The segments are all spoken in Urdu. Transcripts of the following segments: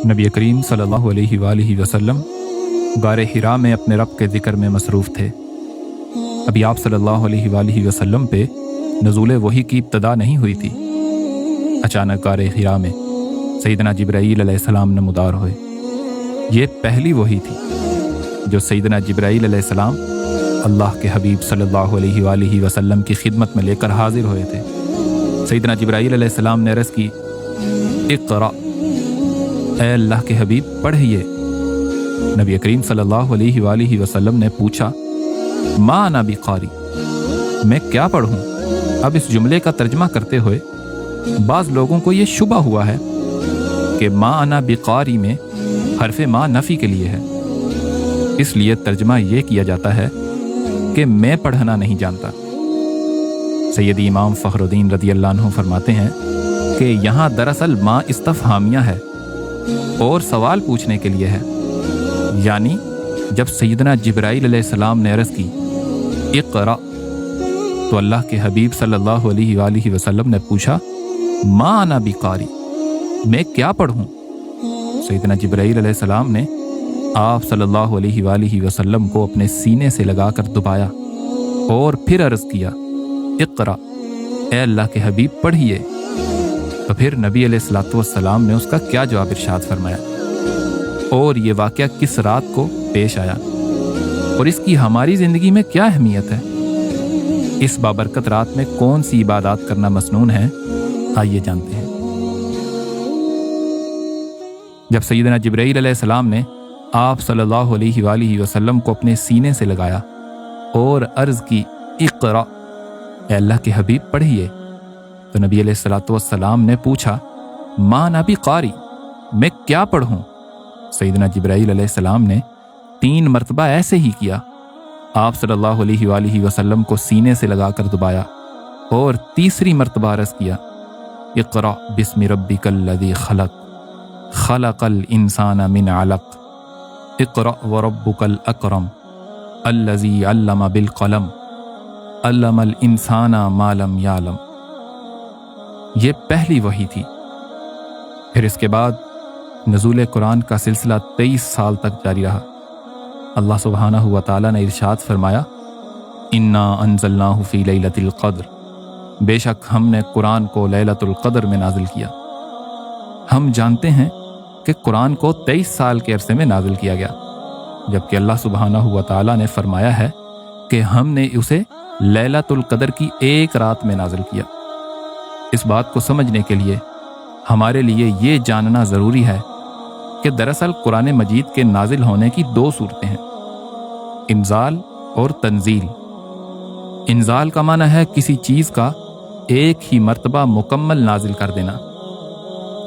نبی کریم صلی اللہ علیہ وآلہ وسلم غار حرا میں اپنے رب کے ذکر میں مصروف تھے۔ ابھی آپ صلی اللہ علیہ وآلہ وسلم پہ نزول وحی کی ابتدا نہیں ہوئی تھی۔ اچانک غار حرا میں سیدنا جبرائیل علیہ السلام نمودار ہوئے۔ یہ پہلی وحی تھی جو سیدنا جبرائیل علیہ السلام اللہ کے حبیب صلی اللہ علیہ وآلہ وسلم کی خدمت میں لے کر حاضر ہوئے تھے۔ سیدنا جبرائیل علیہ السلام نے عرض کی، اقرأ، اے اللہ کے حبیب پڑھیے۔ نبی کریم صلی اللہ علیہ وآلہ وسلم نے پوچھا، ما انا بقاری، میں کیا پڑھوں؟ اب اس جملے کا ترجمہ کرتے ہوئے بعض لوگوں کو یہ شبہ ہوا ہے کہ ما انا بقاری میں حرف ما نفی کے لیے ہے، اس لیے ترجمہ یہ کیا جاتا ہے کہ میں پڑھنا نہیں جانتا۔ سیدی امام فخر الدین رضی اللہ عنہ فرماتے ہیں کہ یہاں دراصل ما استفہامیہ ہے اور سوال پوچھنے کے لیے ہے، یعنی جب سیدنا جبرائیل علیہ السلام نے عرض کی اقرأ تو اللہ کے حبیب صلی اللہ علیہ وآلہ وسلم نے پوچھا، ما انا بقاری، میں کیا پڑھوں؟ سیدنا جبرائیل علیہ السلام نے آپ صلی اللہ علیہ وآلہ وسلم کو اپنے سینے سے لگا کر دبایا اور پھر عرض کیا، اقرأ، اے اللہ کے حبیب پڑھیے۔ تو پھر نبی علیہ الصلوۃ والسلام نے اس کا کیا جواب ارشاد فرمایا اور یہ واقعہ کس رات کو پیش آیا اور اس کی ہماری زندگی میں کیا اہمیت ہے؟ اس بابرکت رات میں کون سی عبادات کرنا مسنون ہے؟ آئیے جانتے ہیں۔ جب سیدنا جبرائیل علیہ السلام نے آپ صلی اللہ علیہ وآلہ وسلم کو اپنے سینے سے لگایا اور عرض کی، اقرأ، اے اللہ کے حبیب پڑھیے، تو نبی علیہ الصلوۃ والسلام نے پوچھا، ما انا بقاری، میں کیا پڑھوں؟ سیدنا جبرائیل علیہ السلام نے 3 مرتبہ ایسے ہی کیا، آپ صلی اللہ علیہ وآلہ وسلم کو سینے سے لگا کر دبایا اور تیسری مرتبہ عرض کیا، اقرأ بسم ربک الذی خلق، خلق الانسان من علق، اقرأ وربک الاکرم، الذی علم بالقلم، علم الانسان ما لم یعلم۔ یہ پہلی وحی تھی۔ پھر اس کے بعد نزول قرآن کا سلسلہ 23 سال تک جاری رہا۔ اللہ سبحانہ و تعالیٰ نے ارشاد فرمایا، انا انزلناہ فی لیلۃ القدر، بے شک ہم نے قرآن کو لیلۃ القدر میں نازل کیا۔ ہم جانتے ہیں کہ قرآن کو 23 سال کے عرصے میں نازل کیا گیا، جبکہ اللہ سبحانہ و تعالیٰ نے فرمایا ہے کہ ہم نے اسے لیلۃ القدر کی ایک رات میں نازل کیا۔ اس بات کو سمجھنے کے لیے ہمارے لیے یہ جاننا ضروری ہے کہ دراصل قرآن مجید کے نازل ہونے کی 2 صورتیں ہیں، انزال اور تنزیل۔ انزال کا معنی ہے کسی چیز کا ایک ہی مرتبہ مکمل نازل کر دینا،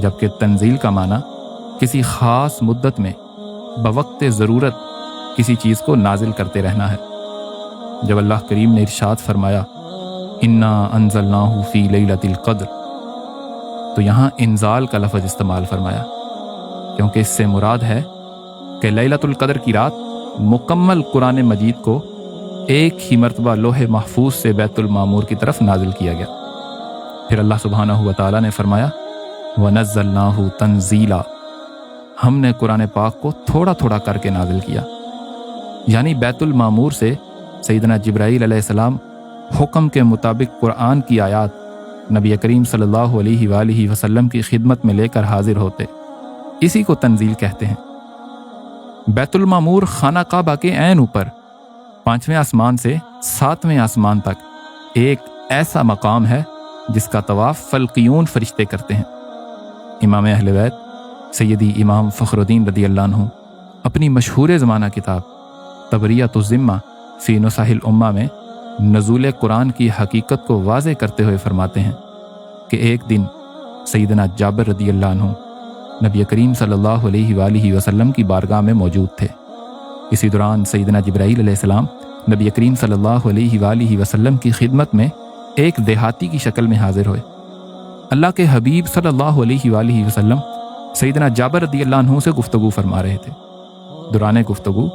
جبکہ تنزیل کا معنی کسی خاص مدت میں بوقت ضرورت کسی چیز کو نازل کرتے رہنا ہے۔ جب اللہ کریم نے ارشاد فرمایا، انا انزلناہ فی لیلۃ القدر، تو یہاں انزال کا لفظ استعمال فرمایا، کیونکہ اس سے مراد ہے کہ لیلۃ القدر کی رات مکمل قرآن مجید کو ایک ہی مرتبہ لوح محفوظ سے بیت المعمور کی طرف نازل کیا گیا۔ پھر اللہ سبحانہ و تعالیٰ نے فرمایا، وَنَزَّلْنَاهُ تَنزِيلًا، ہم نے قرآن پاک کو تھوڑا تھوڑا کر کے نازل کیا، یعنی بیت المعمور سے سیدنا جبرائیل علیہ السلام حکم کے مطابق قرآن کی آیات نبی کریم صلی اللہ علیہ وآلہ وسلم کی خدمت میں لے کر حاضر ہوتے، اسی کو تنزیل کہتے ہیں۔ بیت المعمور خانہ کعبہ کے عین اوپر 5ویں آسمان سے 7ویں آسمان تک ایک ایسا مقام ہے جس کا طواف فلقیون فرشتے کرتے ہیں۔ امام اہل بیت سیدی امام فخر الدین رضی اللہ عنہ اپنی مشہور زمانہ کتاب تبریۃ الذمہ فی نصح الامہ میں نزول قرآن کی حقیقت کو واضح کرتے ہوئے فرماتے ہیں کہ ایک دن سیدنا جابر رضی اللہ عنہ نبی کریم صلی اللہ علیہ وآلہ وسلم کی بارگاہ میں موجود تھے۔ اسی دوران سیدنا جبرائیل علیہ السلام نبی کریم صلی اللہ علیہ وآلہ وسلم کی خدمت میں ایک دیہاتی کی شکل میں حاضر ہوئے۔ اللہ کے حبیب صلی اللہ علیہ وآلہ وسلم سیدنا جابر رضی اللہ عنہ سے گفتگو فرما رہے تھے۔ دوران گفتگو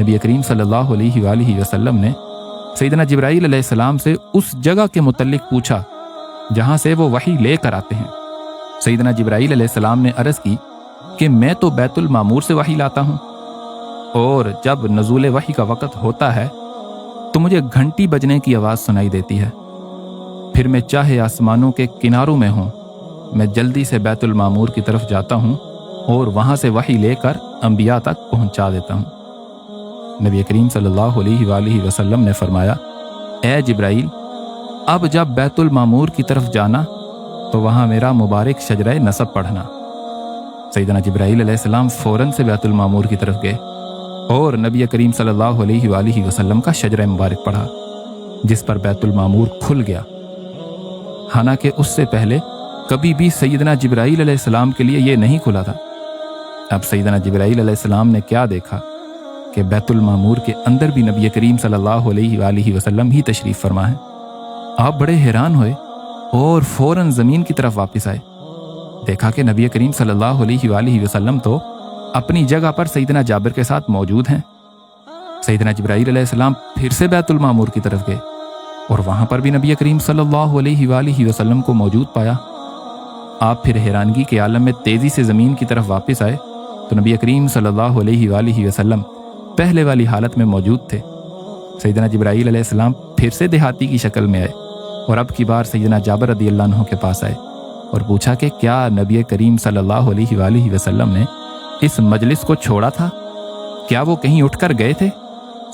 نبی کریم صلی اللہ علیہ وآلہ وسلم نے سیدنا جبرائیل علیہ السلام سے اس جگہ کے متعلق پوچھا جہاں سے وہ وحی لے کر آتے ہیں۔ سیدنا جبرائیل علیہ السلام نے عرض کی کہ میں تو بیت المعمور سے وحی لاتا ہوں، اور جب نزول وحی کا وقت ہوتا ہے تو مجھے گھنٹی بجنے کی آواز سنائی دیتی ہے، پھر میں چاہے آسمانوں کے کناروں میں ہوں، میں جلدی سے بیت المعمور کی طرف جاتا ہوں اور وہاں سے وحی لے کر انبیاء تک پہنچا دیتا ہوں۔ نبی کریم صلی اللہ علیہ وآلہ وسلم نے فرمایا، اے جبرائیل، اب جب بیت المعمور کی طرف جانا تو وہاں میرا مبارک شجرہ نصب پڑھنا۔ سیدنا جبرائیل علیہ السلام فوراً سے بیت المعمور کی طرف گئے اور نبی کریم صلی اللہ علیہ وآلہ وسلم کا شجرہ مبارک پڑھا، جس پر بیت المعمور کھل گیا، حالانکہ اس سے پہلے کبھی بھی سیدنا جبرائیل علیہ السلام کے لیے یہ نہیں کھلا تھا۔ اب سیدنا جبرائیل علیہ السلام نے کیا دیکھا کہ بیت المعمور کے اندر بھی نبی کریم صلی اللہ علیہ وآلہ وسلم ہی تشریف فرما ہے۔ آپ بڑے حیران ہوئے اور فوراً زمین کی طرف واپس آئے، دیکھا کہ نبی کریم صلی اللہ علیہ وآلہ وسلم تو اپنی جگہ پر سیدنا جابر کے ساتھ موجود ہیں۔ سیدنا جبرائیل علیہ السلام پھر سے بیت المعمور کی طرف گئے اور وہاں پر بھی نبی کریم صلی اللہ علیہ وآلہ وسلم کو موجود پایا۔ آپ پھر حیرانگی کے عالم میں تیزی سے زمین کی طرف واپس آئے تو نبی کریم صلی اللہ علیہ وآلہ وسلم پہلے والی حالت میں موجود تھے۔ سیدنا جبرائیل علیہ السلام پھر سے دیہاتی کی شکل میں آئے اور اب کی بار سیدنا جابر رضی اللہ عنہ کے پاس آئے اور پوچھا کہ کیا نبی کریم صلی اللہ علیہ وآلہ وسلم نے اس مجلس کو چھوڑا تھا؟ کیا وہ کہیں اٹھ کر گئے تھے؟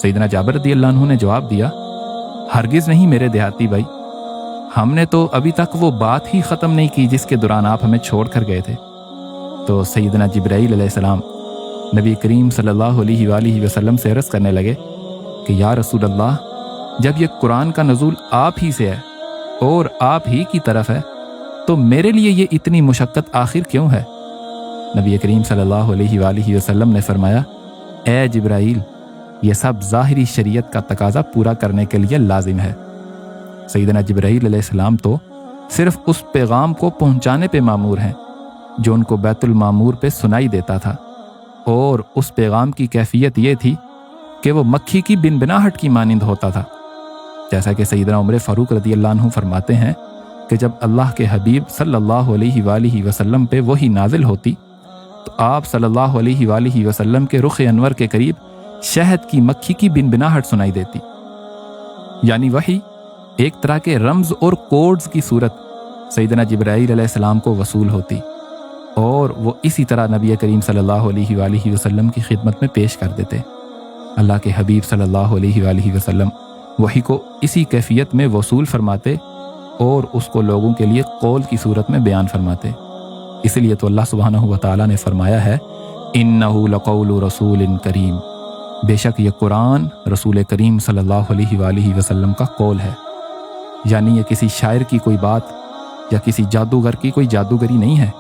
سیدنا جابر رضی اللہ عنہ نے جواب دیا، ہرگز نہیں میرے دیہاتی بھائی، ہم نے تو ابھی تک وہ بات ہی ختم نہیں کی جس کے دوران آپ ہمیں چھوڑ کر گئے تھے۔ تو سیدنا جبرائیل علیہ السلام نبی کریم صلی اللہ علیہ وآلہ وسلم سے عرض کرنے لگے کہ یا رسول اللہ، جب یہ قرآن کا نزول آپ ہی سے ہے اور آپ ہی کی طرف ہے تو میرے لیے یہ اتنی مشقت آخر کیوں ہے؟ نبی کریم صلی اللہ علیہ وآلہ وسلم نے فرمایا، اے جبرائیل، یہ سب ظاہری شریعت کا تقاضا پورا کرنے کے لیے لازم ہے۔ سیدنا جبرائیل علیہ السلام تو صرف اس پیغام کو پہنچانے پہ مامور ہیں جو ان کو بیت المعمور پہ سنائی دیتا تھا، اور اس پیغام کی کیفیت یہ تھی کہ وہ مکھی کی بنبناہٹ کی مانند ہوتا تھا، جیسا کہ سیدنا عمر فاروق رضی اللہ عنہ فرماتے ہیں کہ جب اللہ کے حبیب صلی اللہ علیہ وآلہ وسلم پہ وحی نازل ہوتی تو آپ صلی اللہ علیہ وآلہ وسلم کے رخ انور کے قریب شہد کی مکھی کی بنبناہٹ سنائی دیتی، یعنی وحی ایک طرح کے رمز اور کوڈز کی صورت سیدنا جبرائیل علیہ السلام کو وصول ہوتی، اور وہ اسی طرح نبی کریم صلی اللہ علیہ وآلہ وسلم کی خدمت میں پیش کر دیتے۔ اللہ کے حبیب صلی اللہ علیہ وآلہ وسلم وحی کو اسی کیفیت میں وصول فرماتے اور اس کو لوگوں کے لیے قول کی صورت میں بیان فرماتے۔ اس لیے تو اللہ سبحانہ و تعالیٰ نے فرمایا ہے، اِنَّهُ لَقَوْلُ رَسُولٍ کریم، بے شک یہ قرآن رسول کریم صلی اللہ علیہ وآلہ وسلم کا قول ہے، یعنی یہ کسی شاعر کی کوئی بات یا کسی جادوگر کی کوئی جادوگری نہیں ہے،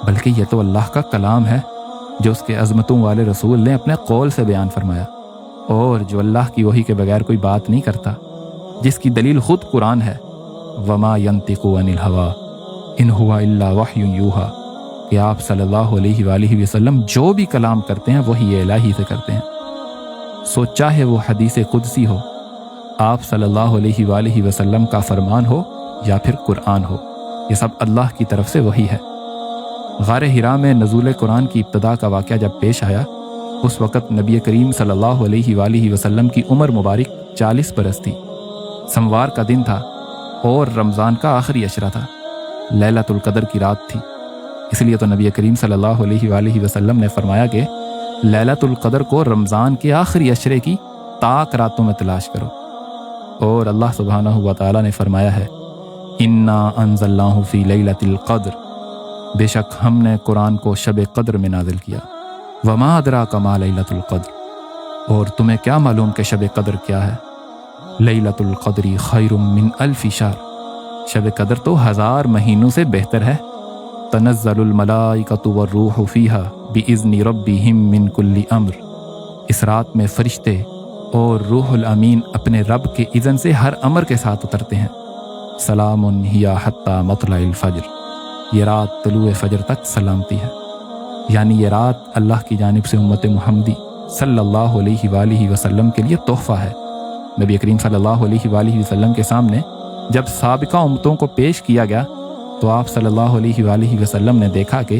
بلکہ یہ تو اللہ کا کلام ہے جو اس کے عظمتوں والے رسول نے اپنے قول سے بیان فرمایا، اور جو اللہ کی وحی کے بغیر کوئی بات نہیں کرتا، جس کی دلیل خود قرآن ہے، وَمَا يَنطِقُ عَنِ الْهَوَىٰ إِنْ هُوَ إِلَّا وَحْيٌ يُوحَىٰ، کہ آپ صلی اللہ علیہ وآلہ وسلم جو بھی کلام کرتے ہیں وحی الہی سے کرتے ہیں، سو چاہے وہ حدیث قدسی ہو، آپ صلی اللہ علیہ وآلہ وسلم کا فرمان ہو یا پھر قرآن ہو، یہ سب اللہ کی طرف سے وحی ہے۔ غار حرا میں نزول قرآن کی ابتدا کا واقعہ جب پیش آیا، اس وقت نبی کریم صلی اللہ علیہ وآلہ وسلم کی عمر مبارک 40 برس تھی، سموار کا دن تھا اور رمضان کا آخری عشرہ تھا، لیلۃ القدر کی رات تھی۔ اس لیے تو نبی کریم صلی اللہ علیہ وآلہ وسلم نے فرمایا کہ لیلۃ القدر کو رمضان کے آخری عشرے کی طاق راتوں میں تلاش کرو، اور اللہ سبحانہ و تعالیٰ نے فرمایا ہے، اِنَّا أَنزَلْنَاهُ فِي لَيْلَةِ الْقَدْرِ، بے شک ہم نے قرآن کو شب قدر میں نازل کیا، وَمَا أَدْرَاكَ مَا لَيْلَةُ الْقَدْرِ، اور تمہیں کیا معلوم کہ شب قدر کیا ہے؟ لیلۃ القدر خیر من الف شہر، شب قدر تو 1000 مہینوں سے بہتر ہے۔ تنزل الملائکۃ والروح فیہا بإذن ربہم من کل امر، اس رات میں فرشتے اور روح الامین اپنے رب کے اذن سے ہر امر کے ساتھ اترتے ہیں۔ سلام ہی حتی مطلع الفجر، یہ رات طلوع فجر تک سلامتی ہے، یعنی یہ رات اللہ کی جانب سے امت محمدی صلی اللہ علیہ وآلہ وسلم کے لیے تحفہ ہے۔ نبی کریم صلی اللہ علیہ وآلہ وسلم کے سامنے جب سابقہ امتوں کو پیش کیا گیا تو آپ صلی اللہ علیہ وآلہ وسلم نے دیکھا کہ